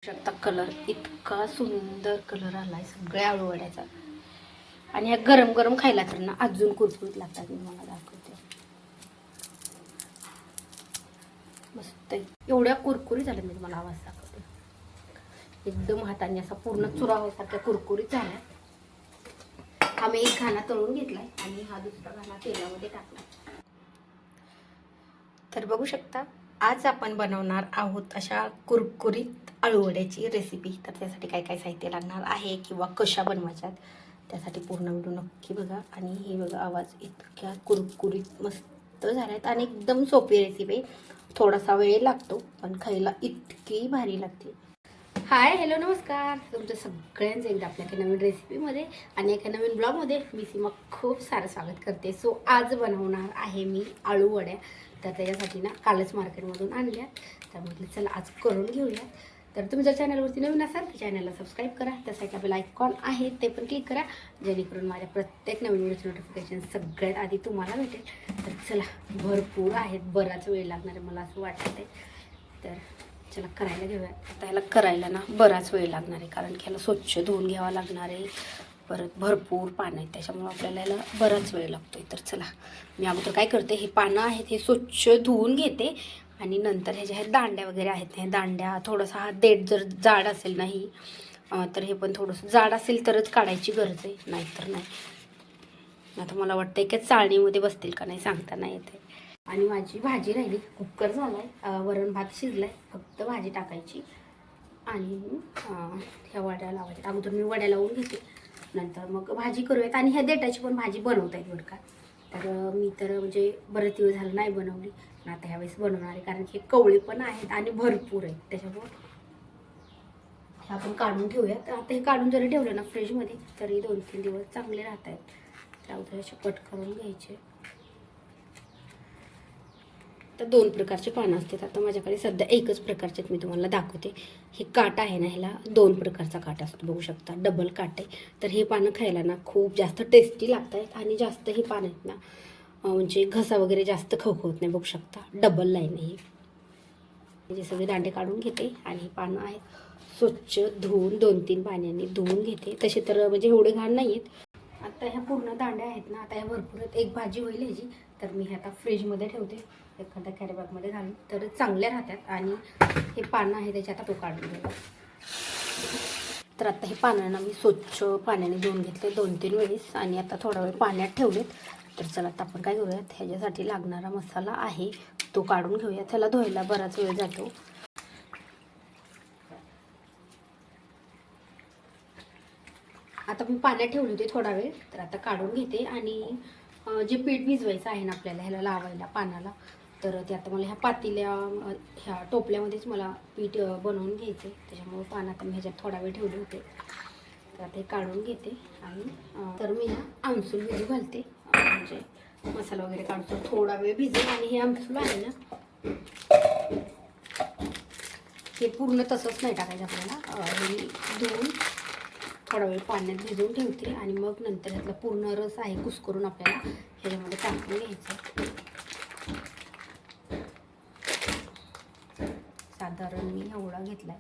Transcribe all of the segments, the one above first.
शकता कलर इतका सुंदर कलर आलाय सगळ्या आळूवड्याचा. आणि ह्या गरम गरम खायला तर ना अजून कुरकुरीत लागतात. मी मला दाखवते. मस्त एवढ्या कुरकुरीत झाल्या. मी तुम्हाला आवाज दाखवते. एकदम हाताने असा पूर्ण चुरावासारख्या कुरकुरीत झाल्या. हा मी एक घाणा तळून घेतलाय आणि हा दुसरा घाणा तेलामध्ये टाकला. तर बघू शकता आज आपण बनवणार आहोत अशा कुरकुरीत आळूवड्याची रेसिपी. तर त्यासाठी काय काय साहित्य लागणार आहे किंवा कशा बनवायच्यात त्यासाठी पूर्ण व्हिडिओ नक्की बघा. आणि हे बघा आवाज इतक्या कुरकुरीत मस्त झाल्यात आणि एकदम सोपी रेसिपी. थोडासा वेळ लागतो पण खायला इतकी भारी लागते. हाय हॅलो नमस्कार, तुमचं सगळ्यांचं एकदा आपल्या एका नवीन रेसिपीमध्ये आणि एका नवीन ब्लॉगमध्ये मी सीमा खूप सारं स्वागत करते. सो आज बनवणार आहे मी आळू वड्या. तर त्याच्यासाठी ना कालच मार्केटमधून आणल्या. तर म्हटलं चला आज करून घेऊया. तर तुम्ही जर चॅनलवरती नवीन असाल तर चॅनलला सबस्क्राईब करा. त्यासाठी आपल्याला आयकॉन आहे ते पण क्लिक करा, जेणेकरून माझ्या प्रत्येक नवीन व्हिडिओचं नोटिफिकेशन सगळ्यात आधी तुम्हाला भेटेल. तर चला भरपूर आहेत, बराच वेळ लागणार आहे मला असं वाटतं आहे. तर चला करायला घेऊया. आता ह्याला करायला ना बराच वेळ लागणार आहे, कारण की ह्याला स्वच्छ धुवून घ्यावा लागणार आहे. परत भरपूर पानं आहेत त्याच्यामुळे आपल्याला ह्याला बराच वेळ लागतो आहे. तर चला मी अगोदर काय करते, हे पानं आहेत हे स्वच्छ धुवून घेते आणि नंतर ह्याच्या ह्या दांड्या वगैरे आहेत ह्या दांड्या थोडासा हा देठ जर जाड असेल नाही तर हे पण थोडंसं जाड असेल तरच काढायची गरज आहे, नाहीतर नाही. आता मला वाटतं की चाळणीमध्ये बसतील का नाही सांगता नाही येते. आणि माझी भाजी राहिली, कुकर झालाय, वरण भात शिजलाय, फक्त भाजी टाकायची आणि ह्या वड्या लावायच्या. अगोदर मी वड्या लावून घेते, नंतर मग भाजी करूयात. आणि ह्या देठाची पण भाजी बनवता येईल बरं का. तर मी तर म्हणजे बरेच दिवस झालं नाही बनवली, पण आता ह्यावेळेस बनवणार आहे, कारण की कवळे पण आहेत आणि भरपूर आहेत. त्याच्यामुळं हे आपण काढून ठेवूया. तर आता हे काढून जरी ठेवलं ना फ्रीजमध्ये तरी 2-3 दिवस चांगले राहत आहेत. तर अगोदर असे कट करून घ्यायचे. तर 2 प्रकारचे पानं असतात. आता माझ्याकडे सध्या एकच प्रकारचे मी तुम्हाला दाखवते. हे काट आहे ना, ह्याला 2 प्रकारचा काट असतो, बघू शकता डबल काट आहे. तर हे पानं खायला ना खूप जास्त टेस्टी लागत आहेत आणि जास्त हे पानं आहेत ना म्हणजे घसा वगैरे जास्त खवखवत नाही. बघू शकता डबल लाईन आहे. म्हणजे सगळे दांडे काढून घेते आणि हे पानं आहेत स्वच्छ धुवून 2-3 पाण्याने धुवून घेते. तसे तर म्हणजे एवढे घाण नाही आहेत. आता ह्या पूर्ण दांड्या आहेत ना, आता ह्या भरपूर आहेत, एक भाजी होईल ह्याची. तर मी हे आता फ्रीजमध्ये ठेवते एखाद्या कॅरीबॅगमध्ये घालून, तर चांगल्या राहतात. आणि हे पानं आहे त्याचे आता तो काढून घेऊ. तर आता हे पानांना मी स्वच्छ पाण्याने धुवून घेतले 2-3 वेळेस आणि आता थोडा वेळ पाण्यात ठेवलेत. तर चला आता आपण काय करूयात, ह्याच्यासाठी लागणारा मसाला आहे तो काढून घेऊया. त्याला धुवायला बराच वेळ जातो. आता मी पाण्यात ठेवले होते थोडा वेळ, तर आता काढून घेते. आणि जे पीठ भिजवायचं आहे ना आपल्याला ह्याला लावायला पानाला, तर ते आता मला ह्या पातेल्या ह्या टोपल्यामध्येच मला पीठ बनवून घ्यायचं. त्याच्यामुळे पानात मी ह्याच्यात थोडा वेळ ठेवले होते. तर आता हे काढून घेते. आणि तर मी ना आमसूल भिजू घालते, म्हणजे मसाला वगैरे काढतो थोडा वेळ भिजेल. आणि हे आमसूल आहे ना हे पूर्ण तसंच नाही टाकायचं आपल्याला, हे धुवून थोडा वेळ पाण्यात भिजवून ठेवते आणि मग नंतर ह्यातला पूर्ण रस आहे कुस्करून आपल्याला ह्याच्यामध्ये टाकून घ्यायचं. साधारण मी एवढा घेतलाय.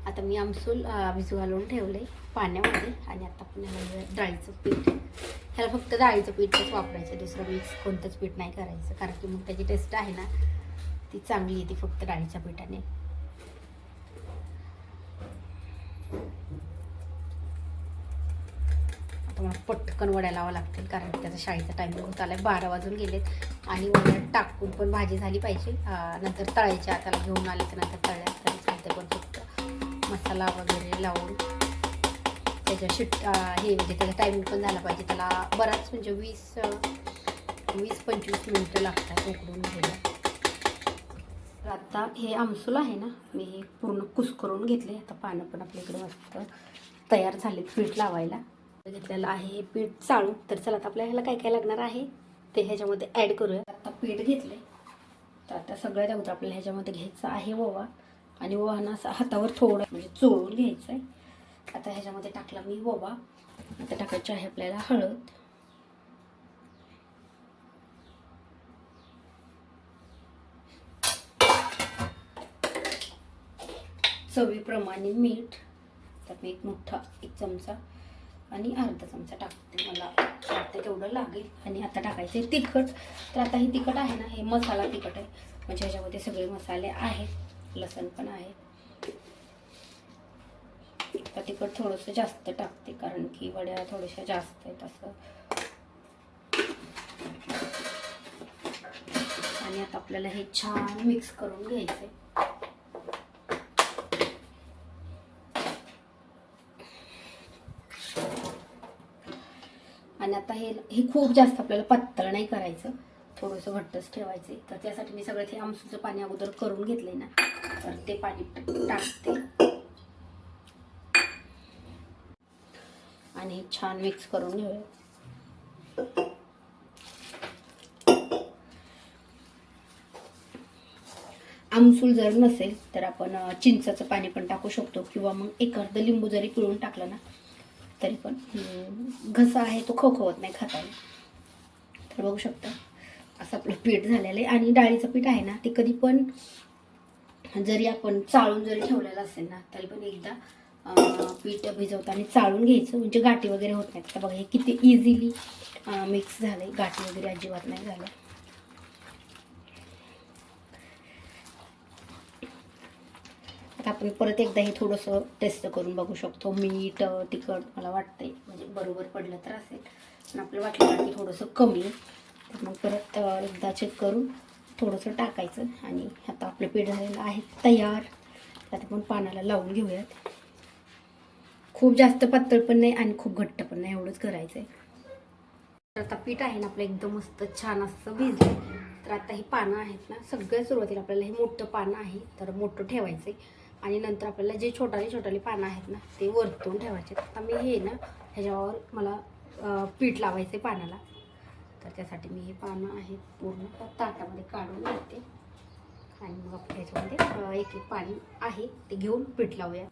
आता मी आमसूल भिजू घालून ठेवले पाण्यामध्ये. आणि आता आपण डाळीचं पीठ, ह्याला फक्त डाळीचं पीठच वापरायचं, दुसरं मिक्स कोणतंच पीठ नाही करायचं, कारण की मग त्याची टेस्ट आहे ना ती चांगली येते फक्त डाळीच्या पीठाने. आता मला पटकन वड्या लावा लागतील, कारण की त्याचा शाळेचा टायमिंग होत आला आहे, 12 वाजून गेलेत. आणि वड्या टाकून पण भाजी झाली पाहिजे, नंतर तळायच्या. त्याला घेऊन आले तर नंतर तळल्या तरी चालते, पण फक्त मसाला वगैरे लावून त्याच्या हे म्हणजे त्याचा टायमिंग पण झाला पाहिजे. त्याला बराच म्हणजे 20-25 मिनटं लागतात उकडून घ्यायला. तर आता हे आमसूल आहे ना मी हे पूर्ण कुस्करून घेतले. आता पानं पण आपल्याकडे मस्त तयार झालेत पीठ लावायला. घेतलेलं आहे हे पीठ चाळून. तर चला आता आपल्याला काय काय लागणार आहे ते ह्याच्यामध्ये ॲड करूया. आता पीठ घेतले, तर आता सगळ्यात अगोदर आपल्याला ह्याच्यामध्ये घ्यायचं आहे ओवा. आणि ओवा असा हातावर थोडं म्हणजे चोळून घ्यायचं आहे. आता ह्याच्यामध्ये टाकला मी ओवा. आता टाकायची आहे आपल्याला हळद. चवीप्रमाणे मीठ. त्यात मी एक चमचा आणि अर्धा चमचा टाकते, मला वाटतं तेवढं लागेल. आणि आता टाकायचे तिखट. तर आता हे तिखट आहे ना, हे मसाला तिखट आहे, म्हणजे ह्याच्यामध्ये सगळे मसाले आहेत, लसण पण आहे. आता तिखट थोडंसं जास्त टाकते कारण की वड्या थोड्याशा जास्त आहेत असं. आणि आता आपल्याला हे छान मिक्स करून घ्यायचे. आणि आता हे खूप जास्त आपल्याला पातळ नाही करायचं, थोडंसं घट्टच ठेवायचे. तर त्यासाठी मी सगळं ते आमसूचं पाणी अगोदर करून घेतलंय ना, तर ते पाणी टाकते आणि छान मिक्स करून घेऊया. आमसूल जर नसेल तर आपण चिंचाचं पाणी पण टाकू शकतो, किंवा मग एक अर्ध लिंबू जरी पिळून टाकलं ना तरी पण घसा आहे तो खवखवत नाही खाता. तर बघू शकता असं आपलं पीठ झालेलं आहे. आणि डाळीचं पीठ आहे ना, ते कधी पण जरी आपण चाळून जरी ठेवलेलं असेल ना तरी पण एकदा पीठ भिजवताना चाळून घ्यायचं, म्हणजे गाठी वगैरे होत नाहीत. तर बघा हे किती इझिली मिक्स झालंय, गाठी वगैरे अजिबात नाही झालं. आता आपण परत एकदा हे थोडंसं टेस्ट करून बघू शकतो. मीठ तिखट मला वाटतंय म्हणजे बरोबर पडलं तर असेल, पण आपल्याला वाटलं की थोडंसं कमी, तर मग परत एकदा चेक करून थोडंसं टाकायचं. आणि आता आपलं पीठ झालेलं आहे तयार. आता आपण पानाला लावून घेऊयात. खूप जास्त पातळ पण नाही आणि खूप घट्ट पण नाही, एवढंच करायचं आहे. तर आता पीठ आहे ना आपलं एकदम मस्त छान असं भिजलं. तर आता ही पानं आहेत ना, सगळ्यात सुरुवातीला आपल्याला हे मोठं पानं आहे तर मोठं ठेवायचं आहे. आणि नंतर आपल्याला जे छोटाले पानं आहेत ना ते वरतून ठेवायचे. आता मी हे ना ह्याच्यावर मला पीठ लावायचं पानाला, तर त्यासाठी मी हे पानं आहेत पूर्ण ताटामध्ये काढून घेते. आणि मग आपण ह्याच्यामध्ये एक पाणी आहे ते घेऊन पीठ लावूया.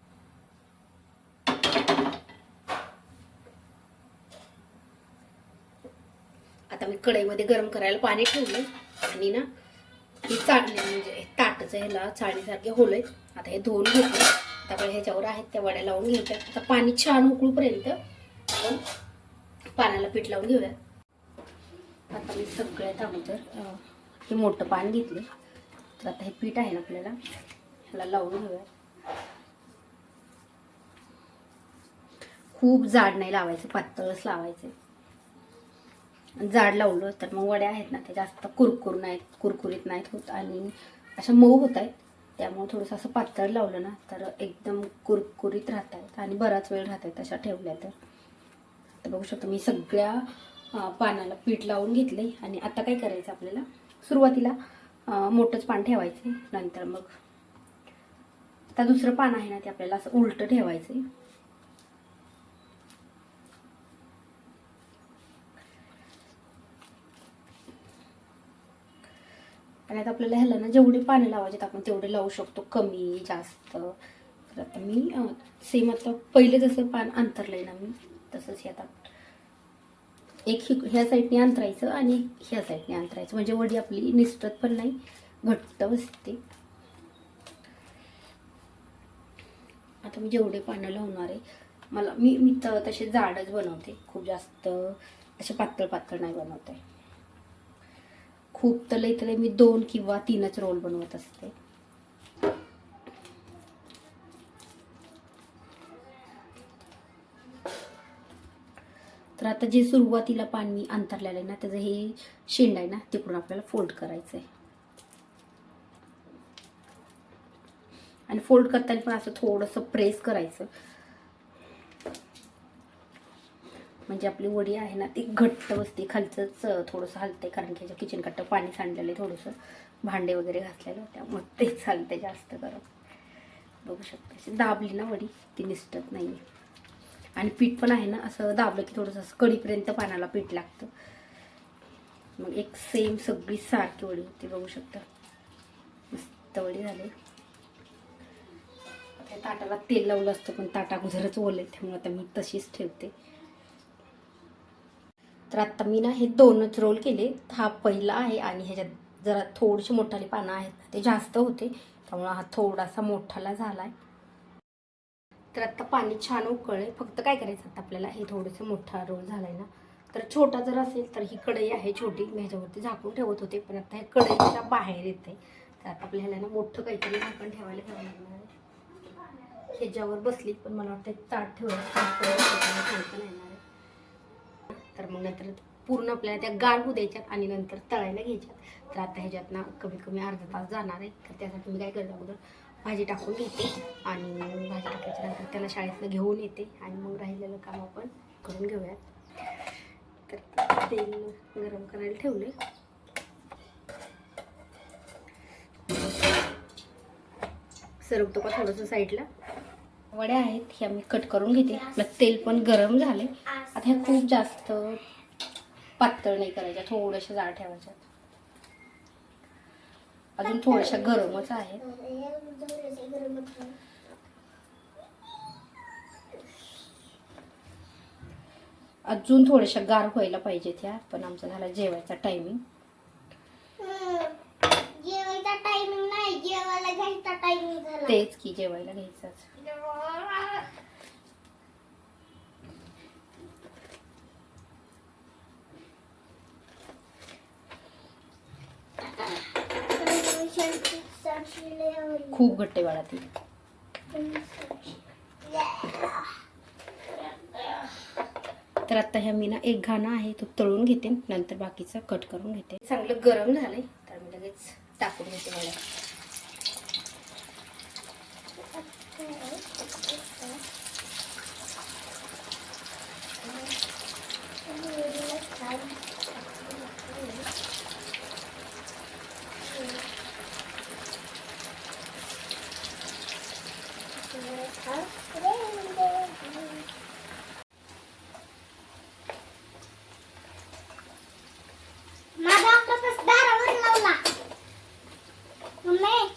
आता मी कढईमध्ये गरम करायला पाणी ठेवलं आणि ना ही चाळणी म्हणजे ताटचं ह्याला चाळणीसारखे होलंय. आता हे धुवून घेतलं. आता आपण ह्याच्यावर आहेत त्या वड्या लावून घ्यायच्या. आता पाणी छान उकळूपर्यंत आपण पाण्याला पीठ लावून घेऊया. आता मी सगळ्यात अगोदर हे मोठं पान घेतलं. तर आता हे पीठ आहे ना आपल्याला ह्याला लावून घेऊया. खूप जाड नाही लावायचं, पातळच लावायचं. जाड लावलं तर मग वड्या आहेत ना त्या जास्त कुरकुरीत नाहीत होत आणि अशा मऊ होत आहेत. त्यामुळे थोडंसं असं पातळ लावलं ना तर एकदम कुरकुरीत राहत आहेत आणि बराच वेळ राहत आहेत तशा ठेवल्या तर. बघू शकतो मी सगळ्या पानाला पीठ लावून घेतले. आणि आता काय करायचं आपल्याला, सुरुवातीला मोठंच पान ठेवायचं, नंतर मग आता दुसरं पान आहे ना ते आपल्याला असं उलटं ठेवायचं. आणि आता आपल्याला ह्याला ना जेवढी पानं लावायची आपण तेवढे लावू शकतो, कमी जास्त. तर आता मी सेम आता पहिले जसं पान अंतरलंय ना मी तसंच हे आता एक ह्या साईडने अंतरायचं आणि ह्या साईडने अंतरायचं, म्हणजे वडी आपली निसटत पण नाही, घट्ट बसते. आता मी जेवढे पानं लावणार आहे मला मी तसे जाडच बनवते, खूप जास्त असे पातळ नाही बनवते. खूप तले मी 2 किंवा 3च रोल बनवत असते. तर आता जे सुरुवातीला पान मी अंतरलेलं आहे ना त्याचं हे शेंड आहे ना तिकडून आपल्याला फोल्ड करायचं आहे. आणि फोल्ड करताना पण असं थोडंसं प्रेस करायचं, म्हणजे आपली वडी आहे ना ती घट्ट बसते. खालचंच थोडंसं हलते कारण की ह्याच्या किचन कट्ट पाणी सांडलेलं आहे, थोडंसं भांडे वगैरे घासलेलं, त्यामुळे तेच चालते जास्त करून. बघू शकते अशी दाबली ना वडी ती निसटत नाही. आणि पीठ पण आहे ना असं दाबलं की थोडंसं असं कढीपर्यंत पानाला पीठ लागतं, मग एक सेम सगळी सारखी वडी होती. बघू शकता मस्त वडी झाली. त्या ताटाला तेल लावलं असतं पण ताट अगोदरच ओले, त्यामुळे आता मी तशीच ठेवते. तर आत्ता मी ना हे 2च रोल केले. हा पहिला आहे आणि ह्याच्यात जरा थोडीशी मोठाली पानं आहेत, ते जास्त होते त्यामुळे हा थोडासा मोठाला झाला आहे. तर आत्ता पाणी छान उकळले. फक्त काय करायचं आता आपल्याला, हे थोडंसं मोठा रोल झाला आहे ना, तर छोटा जर असेल तर ही कढई आहे छोटी, मी ह्याच्यावरती झाकून ठेवत होते, पण आता हे कढईच्या बाहेर येते. तर आता आपल्याला ना मोठं काहीतरी झाकण ठेवायला घ्यावं लागणार आहे. ह्याच्यावर बसली पण मला वाटतं ताट ठेवायला येणार आहे. तर मग नंतर पूर्ण आपल्याला त्या गार होऊ द्यायच्यात आणि नंतर तळायला घ्यायच्यात. तर आता ह्याच्यात ना कमी कमी अर्धा तास जाणार आहे. तर त्यासाठी मी काय करते, अगोदर भाजी टाकून घेते आणि भाजी टाकल्याच्या नंतर त्याला शाळेतनं घेऊन येते आणि मग राहिलेलं काम आपण करून घेऊयात. तर तेल गरम करायला ठेवले. सरकतो का थोडंसं साईडला. वड्या आहेत ह्या मी कट करून घेते. आपलं तेल पण गरम झाले. आता ह्या खूप जास्त पातळ नाही करायच्या, थोड्याशा जाड ठेवायच्या. अजून थोड्याशा गरमच आहेत. अजून थोड्याशा गार व्हायला पाहिजेत ह्या, पण आमचा झाला जेवायचा टायमिंग. जेवायचा टायमिंग नाही, जेवायला घ्यायचा टायमिंग झाला. तेच की जेवायला घ्यायचंच. खूप घट्ट वाढा ती. तर आता ह्या मी ना एक घाणा आहे तो तळून घेते, नंतर बाकीचं कट करून घेते. चांगलं गरम झालंय तर मी लगेच टाकून घेते. मला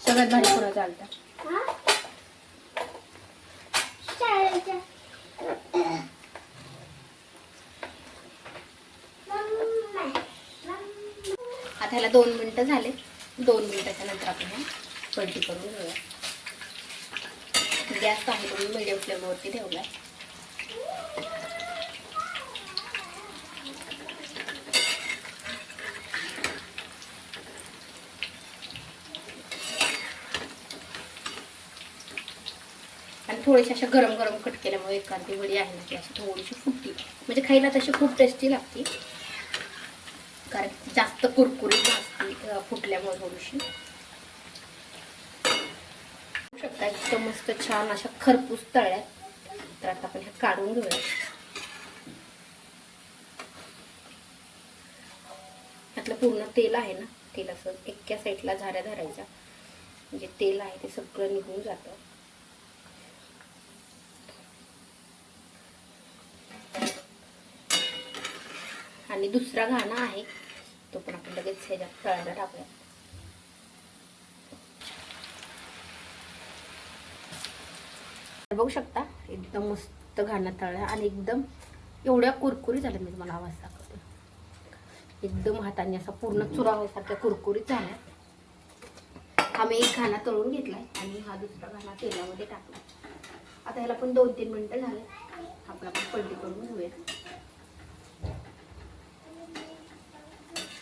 सगळ्यात भारी पुरा चालतं. आता ह्याला 2 मिनिटं झाले. 2 मिनिटाच्या नंतर आपण पलटी करून घेऊया. गॅस आहे तो मीडियम फ्लेमवरती ठेवला. आणि थोडीशी अशा गरम गरम कट केल्यामुळे एखादी वडी आहे ना ती अशी थोडीशी फुटती, म्हणजे खायला तशी खूप टेस्टी लागते, कारण जास्त कुरकुरीत असते फुटल्यामुळे थोडीशी. शकता एकदम मस्त छान अशा खरपूस तळ्यात. तर आता आपण ह्या काढून घेऊया. यातलं पूर्ण तेल आहे ना, तेल असं एका साईडला झाऱ्या धरायच्या, म्हणजे तेल आहे ते सगळं निघून जातं. आणि दुसरा घाणा आहे तो पण आपण लगेच ह्याच्यात तळायला टाकूया. बघू शकता एकदम मस्त घाणा तळला आणि एकदम एवढ्या कुरकुरीत झाल्या. मी तुम्हाला आवाज दाखवते. एकदम हाताने असा पूर्ण चुराव्यासारख्या कुरकुरीत झाल्या. हा मी एक घाणा तळून घेतलाय आणि हा दुसरा घाणा तेलामध्ये टाकला. आता ह्याला पण 2-3 मिनिटं झाले. आपण पलटी करून घेऊया.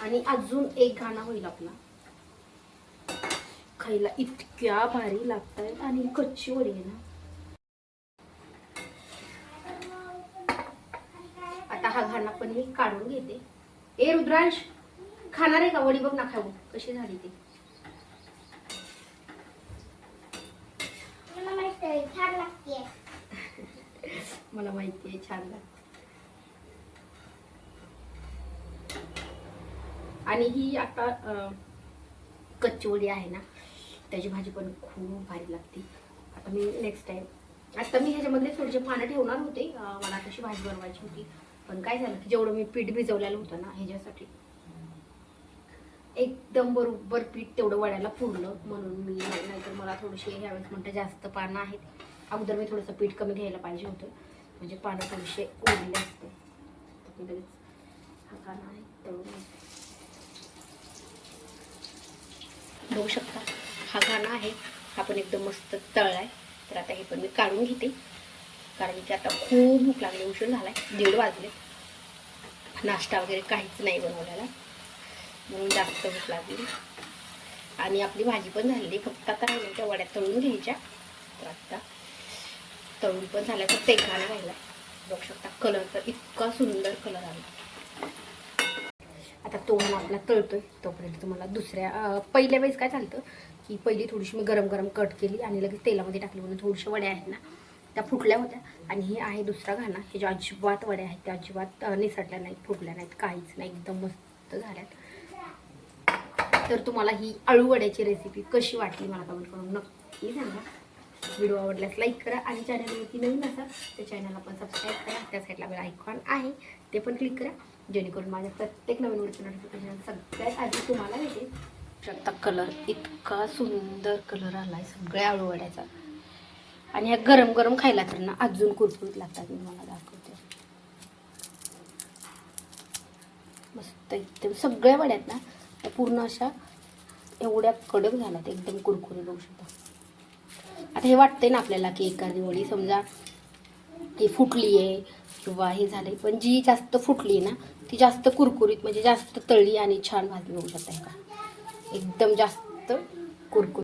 आणि अजून एक घाणा होईल आपला. खायला इतक्या भारी लागतायत आणि कच्ची वडी आहे ना. आता हा घाणा पण मी काढून घेते. ए रुद्रांश, खाणार आहे का वडी? बघ ना खाऊ कशी झाली ती. मला माहिती आहे छान लागते. आणि ही आता कच्ची वडी आहे ना, त्याची भाजी पण खूप भारी लागते. आता मी नेक्स्ट टाइम, आता मी ह्याच्यामधले थोडेसे पानं ठेवणार होते. मला तशी भाजी बनवायची होती, पण काय झालं की जेवढं मी पीठ भिजवलेलं होतं ना ह्याच्यासाठी, एकदम बरोबर पीठ तेवढं वड्याला पुरलं म्हणून मी नाहीतर मला थोडीशी ह्यावेळेस म्हणतं जास्त पानं आहेत. अगोदर मी थोडंसं पीठ कमी घ्यायला पाहिजे होतं, म्हणजे पानं थोडेसे उरले असते. लगेच हा काना आहे तळून बघू शकता. हा घाणा आहे, हा पण एकदम मस्त तळला आहे. तर आता हे पण मी काढून घेते, कारण की आता खूप भूक लागली, उशीर झाला आहे, 1:30 वाजले. नाश्ता वगैरे काहीच नाही बनवलेला, म्हणून जास्त भूक लागली. आणि आपली भाजी पण झालेली, फक्त आता राहिली त्या वड्या तळून घ्यायच्या. तर आता तळून पण झाल्या, तर ते घाणा राहिला. बघू शकता कलर तर इतका सुंदर कलर आला. आता तो म्हणून आपला तळतोय तोपर्यंत तुम्हाला दुसऱ्या पहिल्या वेळेस काय चालतं की पहिली थोडीशी मी गरम गरम कट केली आणि लगेच तेलामध्ये टाकली, म्हणून थोडीशा वड्या आहेत ना त्या फुटल्या होत्या. आणि हे आहे दुसरा घाणा, हे ज्या अजिबात वड्या आहेत त्या अजिबात निसटल्या नाहीत, फुटल्या नाहीत, काहीच नाही, एकदम मस्त झाल्यात. तर तुम्हाला ही आळू वड्याची रेसिपी कशी वाटली मला कमेंट करून नक्की सांगा. व्हिडिओ आवडल्यास लाईक करा आणि चॅनलवरती नवीन असाल तर चॅनलला पण सबस्क्राईब करा. त्या साईडला बेल आयकॉन आहे ते पण क्लिक करा, जेणेकरून माझ्या प्रत्येक नवीन व्हिडिओची नोटिफिकेशन सगळ्यात आधी तुम्हाला येते. शकता कलर इतका सुंदर कलर आलाय सगळ्या आळू वड्याचा. आणि ह्या गरम गरम खायला तर ना अजून कुरकुरीत लागतात. मी मला दाखवते, मस्त एकदम सगळ्या वड्यात ना पूर्ण अशा एवढ्या कडक झाल्यात, एकदम कुरकुरीत होऊ शकतात. आता हे वाटतंय ना आपल्याला की एखादी वडी समजा ही फुटली आहे किंवा हे झालंय, पण जी जास्त फुटली ना ती जास्त कुरकुरीत म्हणजे जास्त तळली आणि छान भाजली होऊ शकते का, एकदम जास्त कुरकुरीत.